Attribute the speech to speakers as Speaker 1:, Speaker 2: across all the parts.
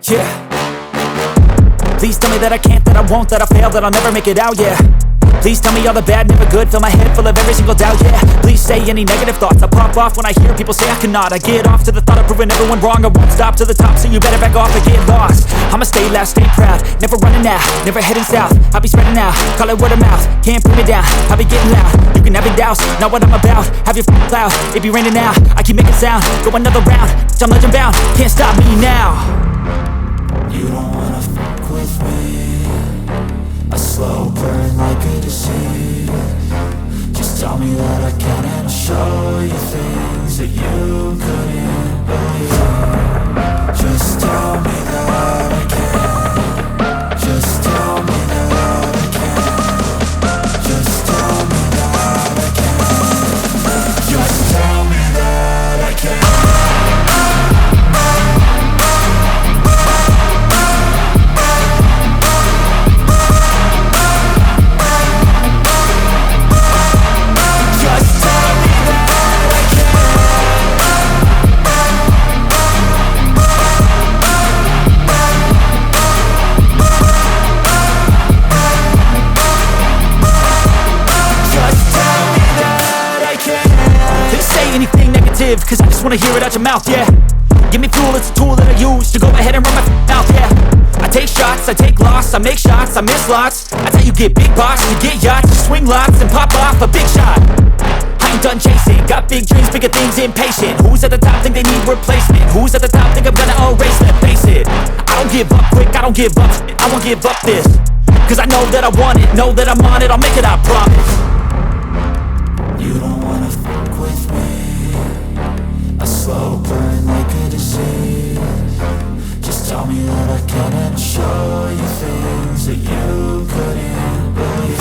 Speaker 1: Yeah. Please tell me that I can't, that I won't, that I fail, that I'll never make it out, yeah. Please tell me all the bad, never good, fill my head full of every single doubt, yeah. Please say any negative thoughts, I pop off when I hear people say I cannot. I get off to the thought of proving everyone wrong, I won't stop to the top, so you better back off and get lost. I'ma stay loud, stay proud, never running out, never heading south. I'll be spreading out, call it word of mouth, can't put me down, I'll be getting loud. You can have your doubts, not what I'm about, have your cloud, it be raining now, I keep making sound, go another round, I'm legend bound, can't stop me now.
Speaker 2: You don't wanna fuck with me, a slow burn like a disease. Just tell me that I can and I'll show you things that you couldn't believe. Just tell me that I can. Just tell me that I can. Just tell me that I can. Just tell me that I can.
Speaker 1: Cause I just wanna hear it out your mouth, yeah. Give me fuel, it's a tool that I use to go ahead and run my mouth, yeah. I take shots, I take loss, I make shots, I miss lots. That's how you get big boss, you get yachts, you swing lots and pop off a big shot. I ain't done chasing, got big dreams, bigger things, impatient. Who's at the top think they need replacement? Who's at the top think I'm gonna erase them? Face it, I don't give up quick, I don't give up shit, I won't give up this. Cause I know that I want it, know that I'm on it, I'll make it, I promise.
Speaker 2: You don't wanna fuck with me, a slow burn like a disease. Just tell me that I can and I'll show you things that you couldn't believe.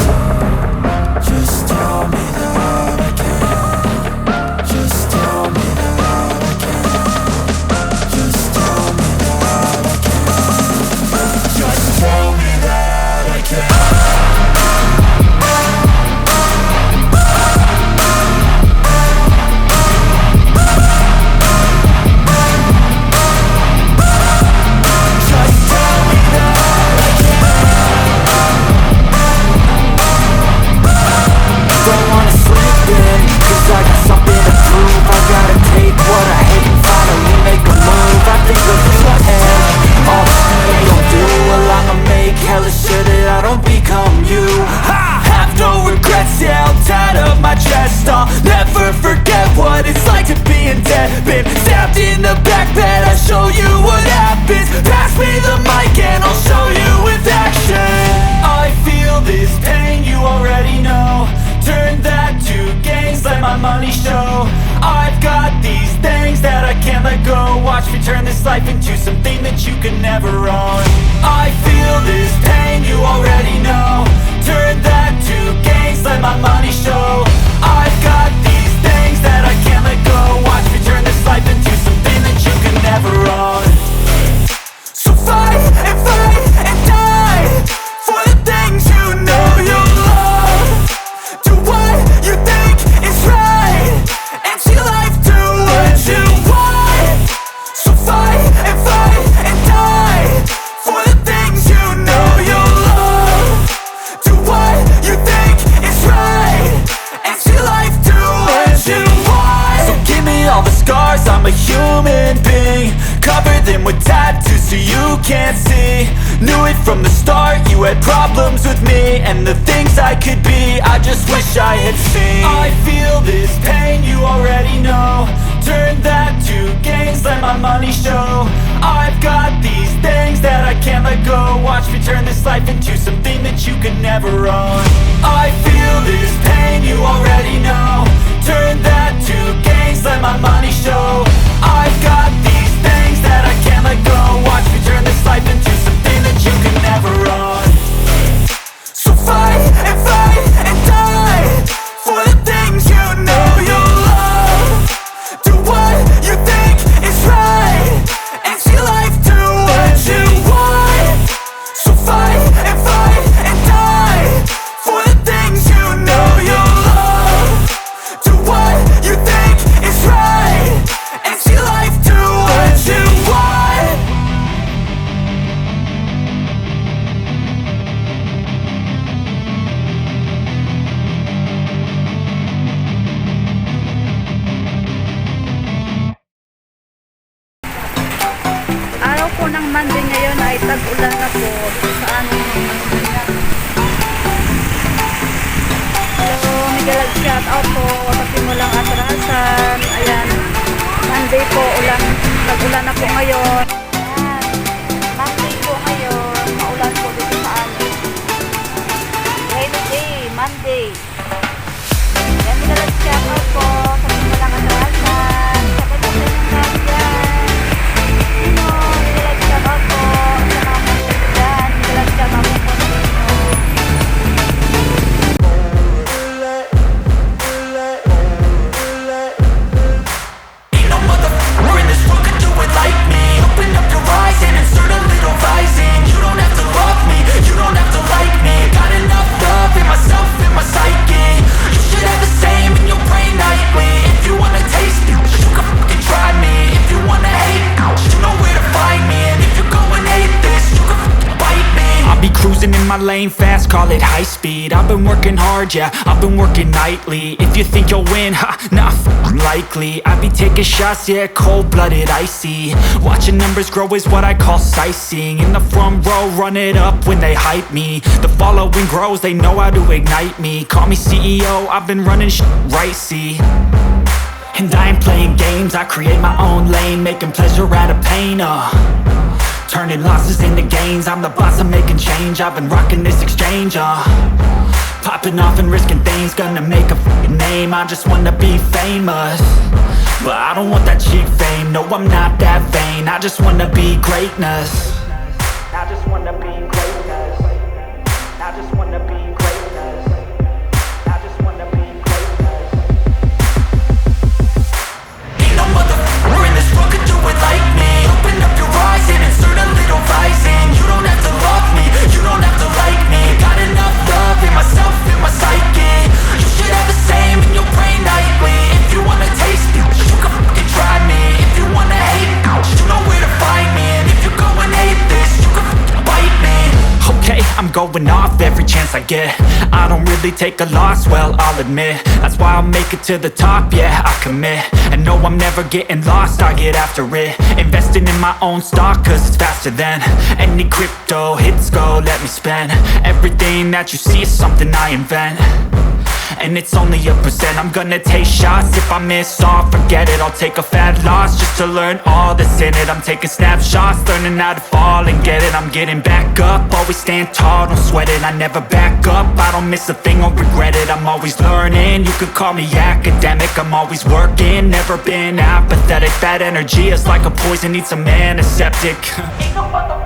Speaker 2: Just tell me that I can. Just tell me that I can. Just tell me that I can. Just tell me that I can. I'll never forget what it's like to be in debt. Been stabbed in the back bed, I'll show you what happens. Pass me the mic and I'll show you with action. I feel this pain, you already know. Turn that to gains, let my money show. I've got these things that I can't let go. Watch me turn this life into something that you can never own. I feel this pain, you already know. Turn that to gains, let my money show. I've got these things that I can't let go. Watch me turn this life into something that you can never own. So fight and die for the things you know you love. Do what you think is right and see life do what you want. So fight and die for the things you know you love. Do what you think is right and see life do what you want. So give me all the scars, I'm a human being. Cover them with tattoos so you can't see. Knew it from the start, you had problems with me and the things I could be, I just wish I had seen. I feel this pain, you already know. Turn that to gains, let my money show. I've got these things that I can't let go. Watch me turn this life into something that you can never own. I feel this pain, you already know. Turn that to gains, let my money show. I've got these things that I can't let go. Watch me turn this life into something that you can never own. So fight and die for the things you know you love. Do what you think is right and see life do what you want. So fight and die for the things you know you love. Do what you think is right
Speaker 3: ng Monday ngayon ay tag-ulan na po dito sa amin. Hello, Miguel, shout out po sa simulang atrasan. Ayan, Monday po, tag-ulan na po ngayon. Ayan, Monday po ngayon, maulan po dito sa amin. Rainy day, Monday. Ayan, Miguel, shout out po sa simulang atrasan. Sabay na yung lahat dyan. Sino, Miguel, shout out po sa mga Monday dyan. Miguel, shout out po sa inyo.
Speaker 2: Ain't no motherfucker in this world could do it like me. Open up your eyes and insert a little rising. You don't have to love me, you don't have to like me. Got enough love in myself, in my psyche. You should have the same in your brain nightly. If you wanna taste me, you can fucking try me. If you wanna hate, you know where to find me. And if you're going hate this, you can fucking bite me.
Speaker 1: I'll be cruising in my lane fast, call it high speed. I've been working hard, yeah, I've been working nightly. If you think you'll win, ha, not likely. I be taking shots, yeah, cold-blooded, icy. Watching numbers grow is what I call sightseeing. In the front row, run it up when they hype me. The following grows, they know how to ignite me. Call me CEO, I've been running right, see. And I ain't playing games, I create my own lane, making pleasure out of pain, turning losses into gains, I'm the boss, I'm making change. I've been rocking this exchange, popping off and risking things, gonna make a f***ing name. I just wanna be famous, but I don't want that cheap fame. No, I'm not that vain, I just wanna be greatness. I just wanna be greatness. I just wanna be greatness. I just wanna be greatness.
Speaker 2: Ain't no motherfucker in this world could do it like me. Open up your eyes and insert a little rising. You don't have to love me, you don't have to like me. Got enough love in myself, in my psyche. You should have the same in your brain nightly. If you wanna taste me, you can fucking try me. If you wanna hate, you know where to find me. And if you're going hate this, you can fucking bite me.
Speaker 1: Okay, I'm going off every chance I get. I don't really take a loss, well, I'll admit. That's why I'll make it to the top, yeah, I commit. And no, I'm never getting lost, I get after it. Investing in my own stock, cause it's faster than any crypto hits go, let me spend. Everything that you see is something I invent, and it's only a percent. I'm gonna take shots, if I miss all, forget it. I'll take a fat loss just to learn all that's in it. I'm taking snapshots, learning how to fall and get it. I'm getting back up, always stand tall, don't sweat it. I never back up, I don't miss a thing or regret it. I'm always learning, you could call me academic. I'm always working, never been apathetic. That energy is like a poison, needs some antiseptic.
Speaker 2: Ain't no motherfucker